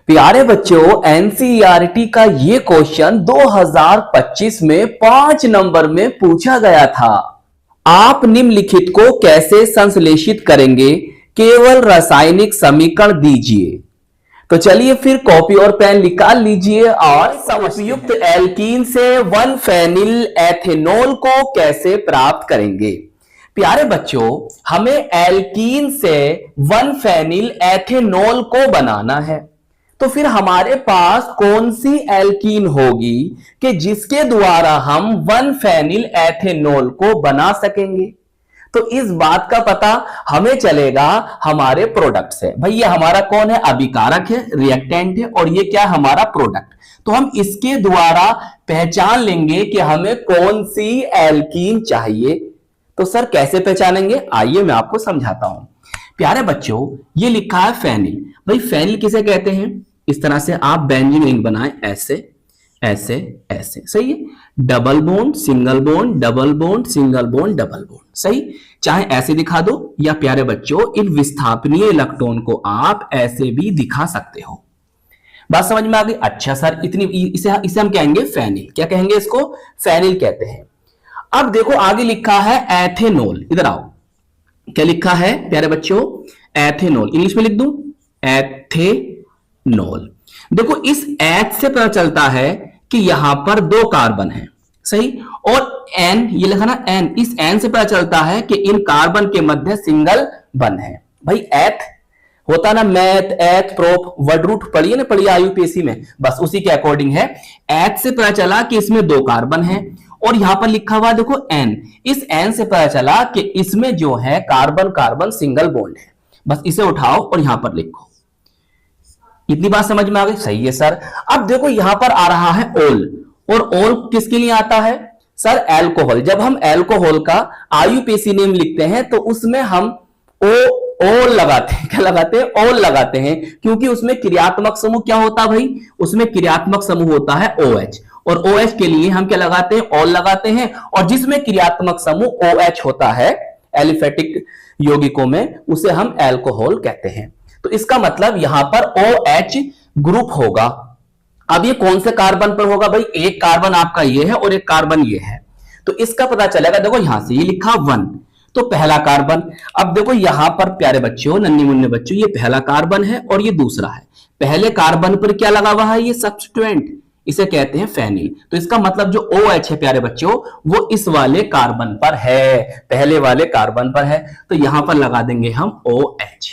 प्यारे बच्चों, एनसीईआरटी का ये क्वेश्चन 2025 में 5 नंबर में पूछा गया था। आप निम्नलिखित को कैसे संश्लेषित करेंगे, केवल रासायनिक समीकरण दीजिए। तो चलिए फिर कॉपी और पेन निकाल लीजिए और उपयुक्त एल्कीन से 1 फेनिल एथेनॉल को कैसे प्राप्त करेंगे। प्यारे बच्चों, हमें एल्कीन से 1 फेनिल एथेनॉल को बनाना है। तो फिर हमारे पास कौन सी एल्कीन होगी कि जिसके द्वारा हम 1 फेनिल एथेनॉल को बना सकेंगे। तो इस बात का पता हमें चलेगा हमारे प्रोडक्ट से। भाई ये हमारा कौन है, अभिकारक है, रिएक्टेंट है, और ये क्या है, हमारा प्रोडक्ट। तो हम इसके द्वारा पहचान लेंगे कि हमें कौन सी एल्कीन चाहिए। तो सर कैसे पहचानेंगे, आइए मैं आपको समझाता हूं। प्यारे बच्चों, ये लिखा है फेनिल। भाई फेनिल किसे कहते हैं, इस तरह से आप बेंजीन रिंग बनाएं, ऐसे ऐसे ऐसे, सही है। Double bond single bond, double bond single bond, double bond, सही। चाहे ऐसे दिखा दो, या प्यारे बच्चों इन विस्थापनीय इलेक्ट्रॉन को आप ऐसे भी दिखा सकते हो। बात समझ में आ गई। अच्छा सर, इतनी इसे हम कहेंगे फेनिल। क्या कहेंगे इसको, फेनिल कहते हैं। अब देखो आगे लिखा है एथेनॉल, इधर आओ। क्या लिखा है प्यारे बच्चों, एथेनॉल। इंग्लिश में लिख दूं, एथेनॉल। देखो इस एच से पता चलता है कि यहां पर 2 कार्बन है, सही। और एन, ये लिखा ना एन, इस एन से पता चलता है कि इन कार्बन के मध्य सिंगल बंध है। भाई एथ होता ना, मैथ एथ प्रोप वर्ड रूट पढ़िए ना, पढ़िए यूपीएससी में, बस उसी के अकॉर्डिंग है। एथ से पता चला कि इसमें 2 कार्बन है, और यहां पर लिखा हुआ देखो एन, इस एन से पता चला कि इसमें जो है कार्बन कार्बन सिंगल बॉन्ड है। बस इसे उठाओ और यहां पर लिखो। इतनी बात समझ में आ गई, सही है सर। अब देखो यहां पर आ रहा है ओल, और ओल किसके लिए आता है सर, एल्कोहल। जब हम एल्कोहल का आईयूपीएसी नेम लिखते हैं तो उसमें हम ओल लगाते हैं। क्या लगाते हैं, ओल लगाते हैं, क्योंकि उसमें क्रियात्मक समूह क्या होता है भाई, उसमें क्रियात्मक समूह होता है OH, और OH के लिए हम क्या लगाते हैं, ओल लगाते हैं। और जिसमें क्रियात्मक समूह OH होता है एलिफेटिक यौगिकों में, उसे हम एल्कोहल कहते हैं। तो इसका मतलब यहां पर OH ग्रुप होगा। अब ये कौन से कार्बन पर होगा भाई, एक कार्बन आपका ये है और एक कार्बन ये है। तो इसका पता चलेगा, देखो यहां से ये लिखा 1, तो पहला कार्बन। अब देखो यहां पर प्यारे बच्चों, नन्हे मुन्ने बच्चों, ये पहला कार्बन है और ये दूसरा है। पहले कार्बन पर क्या लगा हुआ है, ये सब्स्टिट्यूएंट, इसे कहते हैं फेनिल। तो इसका मतलब जो OH है प्यारे बच्चों, वो इस वाले कार्बन पर है, पहले वाले कार्बन पर है। तो यहां पर लगा देंगे हम OH।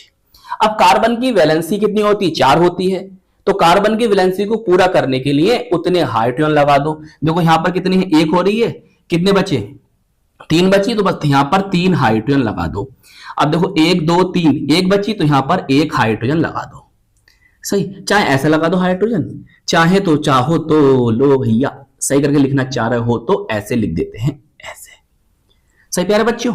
अब कार्बन की वैलेंसी कितनी होती है, 4 होती है। तो कार्बन की वैलेंसी को पूरा करने के लिए उतने हाइड्रोजन लगा दो। देखो यहां पर कितनी है, 1 हो रही है, कितने बचे, 3 बची, तो बस यहां पर 3 हाइड्रोजन लगा दो। अब देखो 1 2 3, 1 बची, तो यहां पर 1 हाइड्रोजन लगा दो, सही। चाहे ऐसे लगा दो हाइड्रोजन, चाहे तो चाहो तो लो भैया, सही करके लिखना चाह रहे हो तो ऐसे लिख देते हैं, ऐसे, सही प्यारे बच्चों।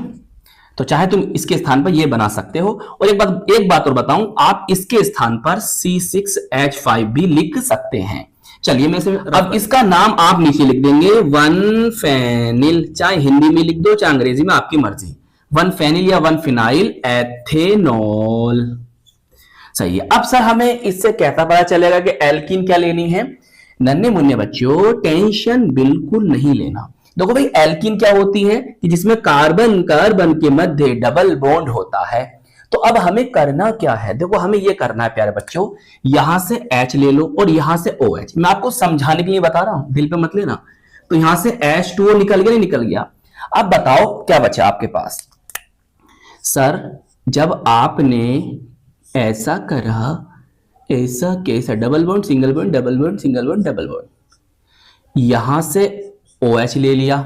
तो चाहे तुम इसके स्थान पर ये बना सकते हो। और एक बात और बताऊं, आप इसके स्थान पर C6H5 भी लिख सकते हैं। चलिए मैं इसे, अब इसका नाम आप नीचे लिख देंगे 1 फेनिल, चाहे हिंदी में लिख दो चाहे अंग्रेजी में, आपकी मर्जी। 1 फेनिल या 1 फिनाइल एथेनॉल, सही है। अब सर हमें इससे कैसा पता चलेगा कि एल्कीन क्या लेनी है। नन्हे मुन्ने बच्चों, टेंशन बिल्कुल नहीं लेना। देखो भाई एल्कीन क्या होती है कि जिसमें कार्बन कार्बन के मध्य डबल बॉन्ड होता है। तो अब हमें करना क्या है, देखो हमें ये करना है प्यारे बच्चों, यहां से H ले लो और यहां से OH। मैं आपको समझाने के लिए बता रहा हूं, दिल पे मत लेना। तो यहां से H2O निकल गया, नहीं निकल गया। अब बताओ क्या बचा आपके पास। सर जब आपने ऐसा करा, ऐसा कैसा, double bond single bond, double bond single bond, double bond, यहां से OH ले लिया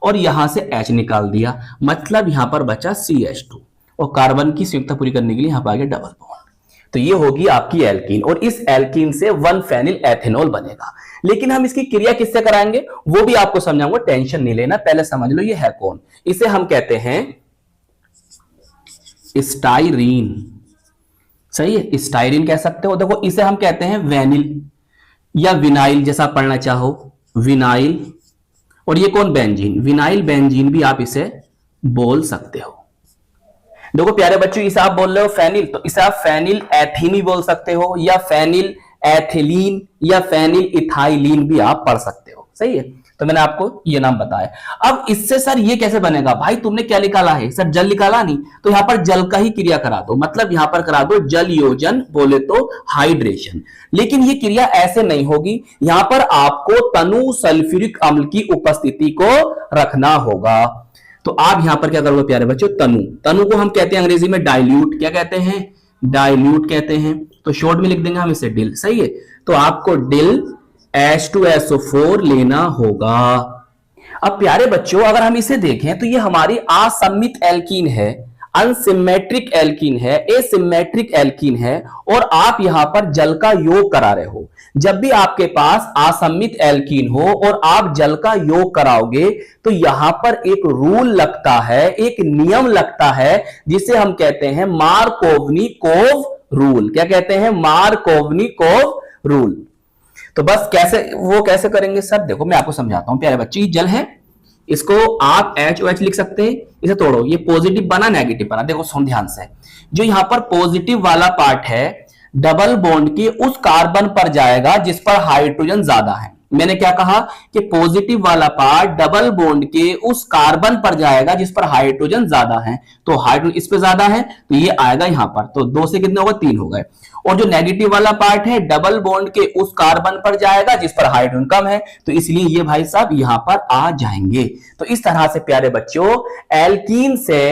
और यहां से H निकाल दिया, मतलब यहां पर बचा CH2, और कार्बन की संयुक्ता पूरी करने के लिए यहां पर आ गया डबल बॉन्ड। तो ये होगी आपकी एल्कीन, और इस एल्कीन से 1 फेनिल एथेनॉल बनेगा। लेकिन हम इसकी क्रिया किससे कराएंगे वो भी आपको समझाऊंगा, टेंशन नहीं लेना। पहले समझ लो ये है कौन, इसे हम कहते हैं स्टाइरीन, सही है, स्टाइरीन कह सकते हो। देखो इसे हम कहते हैं वेनिल या विनाइल, जैसा पढ़ना चाहो, विनाइल। और ये कौन, बेंजीन, विनाइल बेंजीन भी आप इसे बोल सकते हो। देखो प्यारे बच्चों, इसे आप बोल रहे हो फेनिल, तो इसे आप फेनिल एथीन भी बोल सकते हो, या फेनिल एथिलीन या फेनिल इथाइलीन भी आप पढ़ सकते हो। सही है, तो मैंने आपको ये नाम बताया। अब इससे सर ये कैसे बनेगा, भाई तुमने क्या निकाला है सर, जल निकाला नहीं, तो यहां पर जल का ही क्रिया करा दो, मतलब यहां पर करा दो जल योजन, बोले तो हाइड्रेशन। लेकिन ये क्रिया ऐसे नहीं होगी, यहां पर आपको तनु सल्फ्यूरिक अम्ल की उपस्थिति को रखना होगा। तो आप यहां पर क्या करोगे प्यारे बच्चों, तनु, तनु को हम कहते हैं अंग्रेजी में डाइल्यूट, क्या कहते हैं, डाइल्यूट कहते हैं, तो शॉर्ट में लिख देंगे हम इसे डिल। सही है, तो आपको डिल H2SO4 लेना होगा। अब प्यारे बच्चों अगर हम इसे देखें तो ये हमारी असम्मित एल्कीन है, अनसिमेट्रिक एल्कीन है, एसिमेट्रिक एल्कीन है, और आप यहां पर जल का योग करा रहे हो। जब भी आपके पास असम्मित एल्कीन हो और आप जल का योग कराओगे तो यहां पर एक रूल लगता है, एक नियम लगता है, जिसे हम कहते हैं मार्कोवनिकोव रूल। क्या कहते हैं, मार्कोवनिकोव रूल। तो बस कैसे करेंगे सर, देखो मैं आपको समझाता हूं प्यारे बच्चे। जल है, इसको आप HOH लिख सकते हैं, इसे तोड़ो, ये पॉजिटिव बना नेगेटिव बना। देखो सुन ध्यान से, जो यहां पर पॉजिटिव वाला पार्ट है डबल बॉन्ड के उस कार्बन पर जाएगा जिस पर हाइड्रोजन ज्यादा है। मैंने क्या कहा कि पॉजिटिव वाला पार्ट डबल बॉन्ड के उस कार्बन पर जाएगा जिस पर हाइड्रोजन ज्यादा है, तो हाइड्रोजन इस पे ज्यादा है तो ये आएगा यहां पर, तो 2 से कितने हो गए, 3 हो गए। और जो नेगेटिव वाला पार्ट है डबल बॉन्ड के उस कार्बन पर जाएगा जिस पर हाइड्रोजन कम है, तो इसलिए ये भाई साहब यहां पर आ जाएंगे। तो इस तरह से प्यारे बच्चों एल्कीन से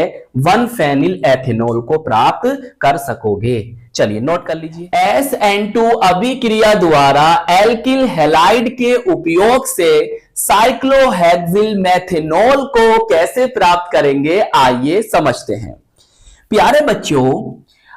1 फेनिल एथेनॉल को प्राप्त कर सकोगे। चलिए नोट कर लीजिए, SN2 अभिक्रिया द्वारा एल्किल हैलाइड के उपयोग से साइक्लोहेक्सिल मेथेनॉल को कैसे प्राप्त करेंगे, आइए समझते हैं। प्यारे बच्चों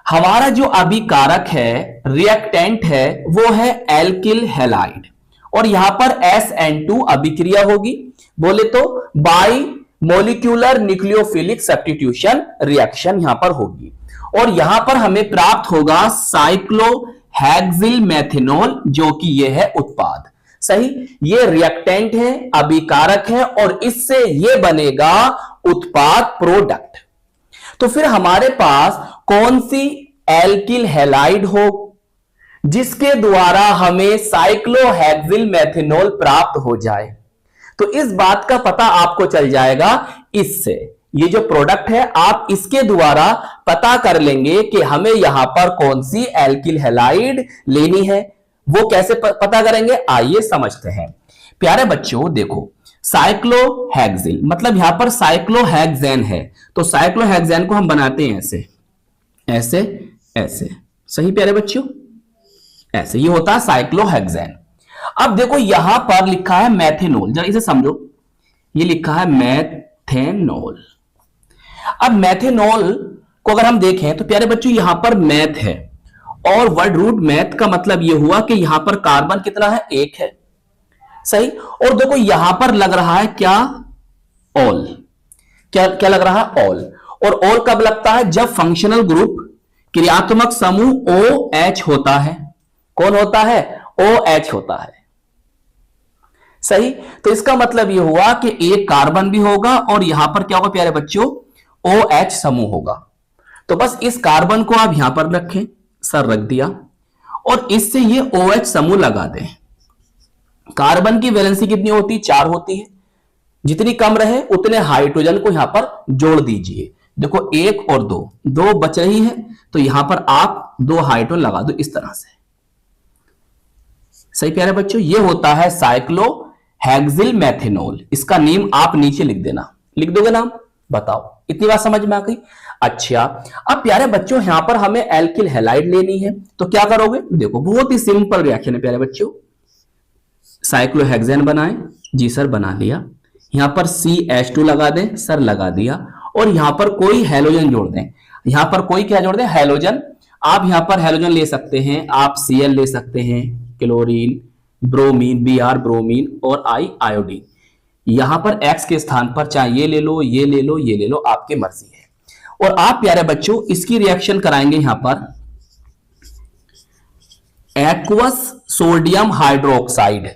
हमारा जो अभिकारक है, रिएक्टेंट है, वो है एल्किल हैलाइड, और यहां पर SN2 अभिक्रिया होगी, बोले तो by molecular nucleophilic substitution reaction यहां पर होगी, और यहां पर हमें प्राप्त होगा साइक्लोहेक्सिल मेथेनॉल, जो कि यह है उत्पाद। सही, ये रिएक्टेंट है, अभिकारक है, और इससे ये बनेगा उत्पाद, प्रोडक्ट। तो फिर हमारे पास कौन सी एल्किल हैलाइड हो जिसके द्वारा हमें साइक्लोहेक्सिल मेथेनॉल प्राप्त हो जाए, तो इस बात का पता आपको चल जाएगा इससे। ये जो प्रोडक्ट है आप इसके द्वारा पता कर लेंगे कि हमें यहां पर कौन सी एल्किल हैलाइड लेनी है। वो कैसे पता करेंगे, आइए समझते हैं। प्यारे बच्चों देखो, साइक्लोहेक्सिल मतलब यहां पर साइक्लोहेक्सेन है, तो साइक्लोहेक्सेन को हम बनाते हैं ऐसे ऐसे ऐसे। सही प्यारे बच्चों, ऐसे ये होता है साइक्लोहेक्सेन। अब देखो यहां पर लिखा है मेथेनॉल, जरा इसे समझो, ये लिखा है मेथेनॉल। अब मेथेनॉल को अगर हम देखें तो प्यारे बच्चों यहां पर मैथ है, और वर्ड रूट मैथ का मतलब यह हुआ कि यहां पर कार्बन कितना है, 1 है। सही, और देखो यहां पर लग रहा है क्या, ऑल। क्या लग रहा है, ऑल। और ऑल कब लगता है, जब फंक्शनल ग्रुप क्रियात्मक समूह OH होता है। कौन होता है, OH होता है। सही, तो इसका मतलब यह हुआ कि एक कार्बन भी होगा और यहां पर क्या होगा प्यारे बच्चों, OH समूह होगा। तो बस इस कार्बन को आप यहां पर रखें, सर रख दिया, और इससे ये OH समूह लगा दें। कार्बन की वैलेंसी कितनी होती है, 4 होती है, जितनी कम रहे उतने हाइड्रोजन को यहां पर जोड़ दीजिए। देखो 1 और 2 बच रही है, तो यहां पर आप 2 हाइड्रोजन लगा दो इस तरह से। सही प्यारे बच्चों, ये होता है साइक्लोहेक्सिल मेथेनॉल। इसका नेम आप नीचे लिख देना, लिख दोगे नाम, बताओ इतनी बात समझ में आ गई। अच्छा, अब प्यारे बच्चों यहां पर हमें एल्किल हैलाइड लेनी है, तो क्या करोगे, देखो बहुत ही सिंपल रिएक्शन है प्यारे बच्चों। साइक्लोहेक्सेन बनाएं, जी सर बना लिया, यहां पर CH2 लगा दें, सर लगा दिया, और यहां पर कोई हैलोजन जोड़ दें। यहां पर कोई क्या जोड़ दें, हैलोजन। आप यहां पर हैलोजन ले सकते हैं, आप Cl ले सकते हैं, क्लोरीन, ब्रोमीन, Br ब्रोमीन, और I आयोडीन। यहां पर X के स्थान पर चाहे ये ले लो, ये ले लो, ये ले लो, आपकी मर्जी है। और आप प्यारे बच्चों इसकी रिएक्शन कराएंगे यहां पर एक्वस सोडियम हाइड्रोक्साइड,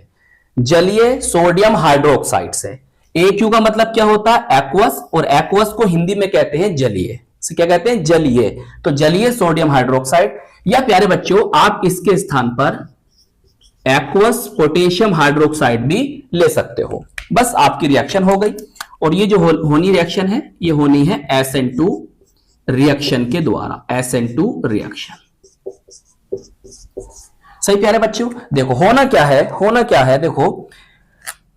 जलीय सोडियम हाइड्रोक्साइड से। AQ का मतलब क्या होता है, एक्वस, और एक्वस को हिंदी में कहते हैं जलीय। क्या कहते हैं, जलीय। तो जलीय सोडियम हाइड्रोक्साइड, या प्यारे बच्चों आप इसके स्थान पर एक्वस पोटेशियम हाइड्रोक्साइड भी ले सकते हो। बस आपकी रिएक्शन हो गई। और ये जो होनी रिएक्शन है, ये होनी है SN2 रिएक्शन के द्वारा, SN2 रिएक्शन। सही प्यारे बच्चों, देखो होना क्या है, देखो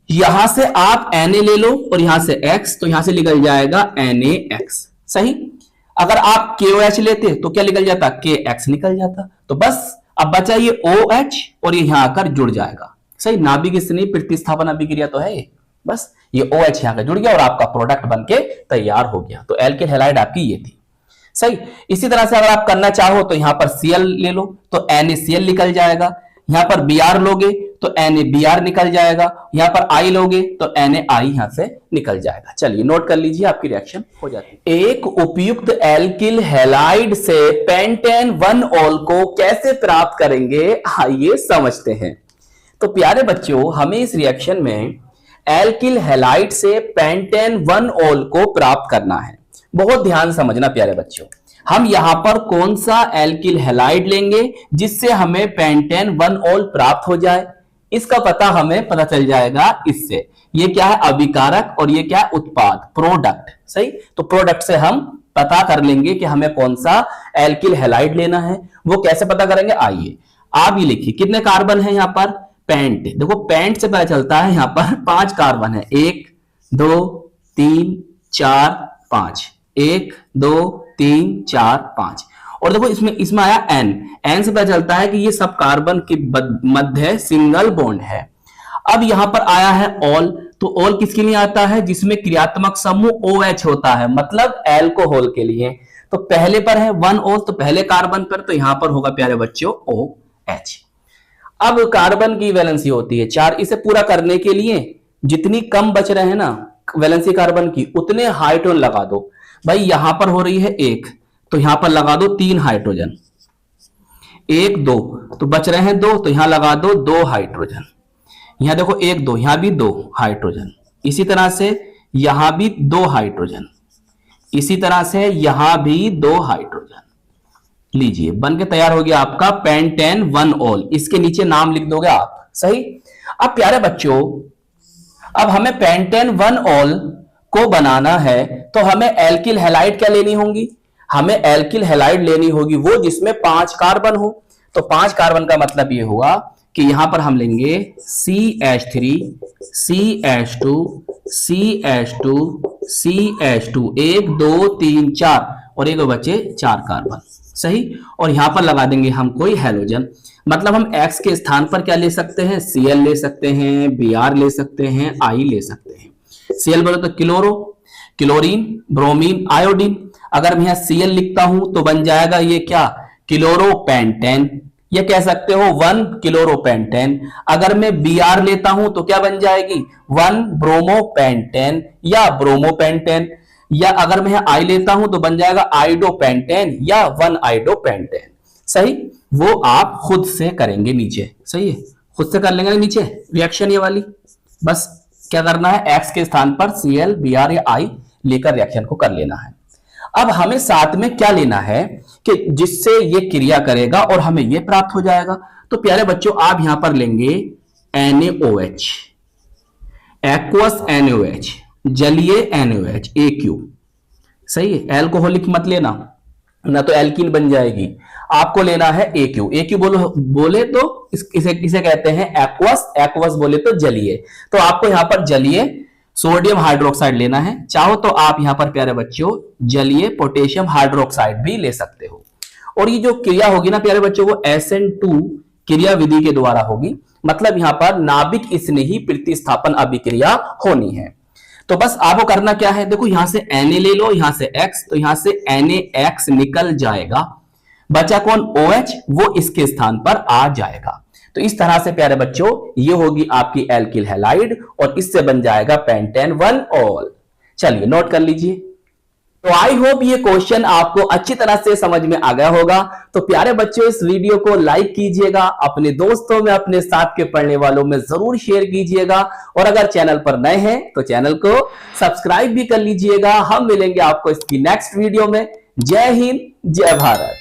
यहां से आप Na ले लो और यहां से X, तो यहां से निकल जाएगा NaX। सही, अगर आप KOH लेते तो क्या निकल जाता, KX निकल जाता। तो बस अब बचा ये OH और ये यहां आकर जुड़ जाएगा। सही, नाभिक स्नेही प्रतिस्थापन अभिक्रिया तो है ये। बस ये OH यहां का जुड़ गया और आपका प्रोडक्ट बनके तैयार हो गया। तो एल्किल हैलाइड आपकी ये थी। सही, इसी तरह से अगर आप करना चाहो तो यहां पर Cl ले लो तो NaCl निकल जाएगा। यहां पर Br लोगे तो NaBr निकल जाएगा। यहां पर I लोगे तो NaI यहां से निकल जाएगा। चलिए नोट कर लीजिए, आपकी रिएक्शन हो जाती है। एक उपयुक्त एल्किल हैलाइड से पेंटेन 1 ऑल को कैसे प्राप्त करेंगे, आइए समझते हैं। तो प्यारे बच्चों, हमें इस रिएक्शन में एल्किल हैलाइड से पेंटेन 1 ऑल को प्राप्त करना है। बहुत ध्यान समझना प्यारे बच्चों, हम यहां पर कौन सा एल्किल हैलाइड लेंगे जिससे हमें पेंटेन 1 ऑल प्राप्त हो जाए, इसका पता हमें पता चल जाएगा इससे। ये क्या है, अभिकारक, और ये क्या है, उत्पाद, प्रोडक्ट। सही, तो प्रोडक्ट से हम पता कर लेंगे कि हमें कौन सा एल्किल हैलाइड लेना है। वो कैसे पता करेंगे, आइए आप ये लिखिए कितने कार्बन है यहाँ पर, पेंट। देखो पेंट से पता चलता है यहाँ पर 5 कार्बन है, 1 2 3 4 5, 1 2 3 4 5। और देखो इसमें आया एन से पता चलता है कि ये सब कार्बन के मध्य सिंगल बॉन्ड है। अब यहां पर आया है ऑल, तो ऑल किसके लिए आता है, जिसमें क्रियात्मक समूह OH होता है, मतलब एल्कोहल के लिए। तो पहले पर है 1 ऑल, तो पहले कार्बन पर, तो यहां पर होगा प्यारे बच्चों OH। अब कार्बन की वैलेंसी होती है 4, इसे पूरा करने के लिए जितनी कम बच रहे हैं ना वैलेंसी कार्बन की, उतने हाइड्रोजन लगा दो। भाई यहां पर हो रही है 1, तो यहां पर लगा दो 3 हाइड्रोजन, 1 2, तो बच रहे हैं 2, तो यहां लगा दो 2 हाइड्रोजन। यहां देखो 1 2, यहां भी 2 हाइड्रोजन। इसी तरह से यहां भी 2 हाइड्रोजन, इसी तरह से यहां भी 2 हाइड्रोजन। लीजिए बन के तैयार हो गया आपका पेंटेन 1 ऑल। इसके नीचे नाम लिख दोगे आप। सही, अब प्यारे बच्चों, अब हमें पेंटेन 1 ऑल को बनाना है तो हमें एल्किल हैलाइड क्या लेनी होगी, हमें एल्किल हैलाइड लेनी होगी वो जिसमें 5 कार्बन हो। तो 5 कार्बन का मतलब ये हुआ कि यहां पर हम लेंगे CH3 CH2 CH2 CH2, 1 2 3 4 और एक बचे 4 कार्बन। सही, और यहां पर लगा देंगे हम कोई हैलोजन, मतलब हम X के स्थान पर क्या ले सकते हैं, Cl ले सकते हैं, Br ले सकते हैं, I ले सकते हैं। Cl बोलो तो क्लोरो, क्लोरीन, ब्रोमीन, आयोडीन। अगर मैं यहां Cl लिखता हूं तो बन जाएगा ये क्या, क्लोरोपेंटेन, ये कह सकते हो 1 क्लोरोपेंटेन। अगर मैं Br लेता हूं तो क्या बन जाएगी, 1 ब्रोमोपेंटेन या ब्रोमोपेंटेन। या अगर मैं I लेता हूं तो बन जाएगा आइडोपेंटेन या 1 आइडोपेंटेन। सही, वो आप खुद से करेंगे नीचे। सही है, खुद से कर लेंगे नीचे रिएक्शन ये वाली। बस क्या करना है, X के स्थान पर Cl Br या I लेकर रिएक्शन को कर लेना है। अब हमें साथ में क्या लेना है कि जिससे ये क्रिया करेगा और हमें ये प्राप्त हो जाएगा। तो प्यारे बच्चों, आप यहां पर लेंगे NaOH, एक्वस NaOH, जलीय NaOH, AQ। सही है, एल्कोहलिक मत लेना, ना तो एल्कीन बन जाएगी। आपको लेना है AQ। AQ बोले तो इसे कहते हैं एक्वस, एक्वस बोले तो जलीय। तो आपको यहां पर जलीय सोडियम हाइड्रोक्साइड लेना है। चाहो तो आप यहां पर प्यारे बच्चों जलीय पोटेशियम हाइड्रोक्साइड भी ले सकते हो। और ये जो क्रिया होगी ना प्यारे बच्चों, वो SN2 क्रिया विधि के द्वारा होगी, मतलब यहां पर नाभिक स्नेही प्रतिस्थापन अभिक्रिया होनी है। तो बस आपको करना क्या है, देखो यहां से Na ले लो, यहां से X, तो यहां से NaX निकल जाएगा, बचा कौन, OH, वो इसके स्थान पर आ जाएगा। तो इस तरह से प्यारे बच्चों ये होगी आपकी एल्किल हैलाइड और इससे बन जाएगा पेंटेन 1 ऑल। चलिए नोट कर लीजिए। तो आई होप ये क्वेश्चन आपको अच्छी तरह से समझ में आ गया होगा। तो प्यारे बच्चों, इस वीडियो को लाइक कीजिएगा, अपने दोस्तों में, अपने साथ के पढ़ने वालों में जरूर शेयर कीजिएगा, और अगर चैनल पर नए हैं तो चैनल को सब्सक्राइब भी कर लीजिएगा। हम मिलेंगे आपको इसकी नेक्स्ट वीडियो में। जय हिंद, जय भारत।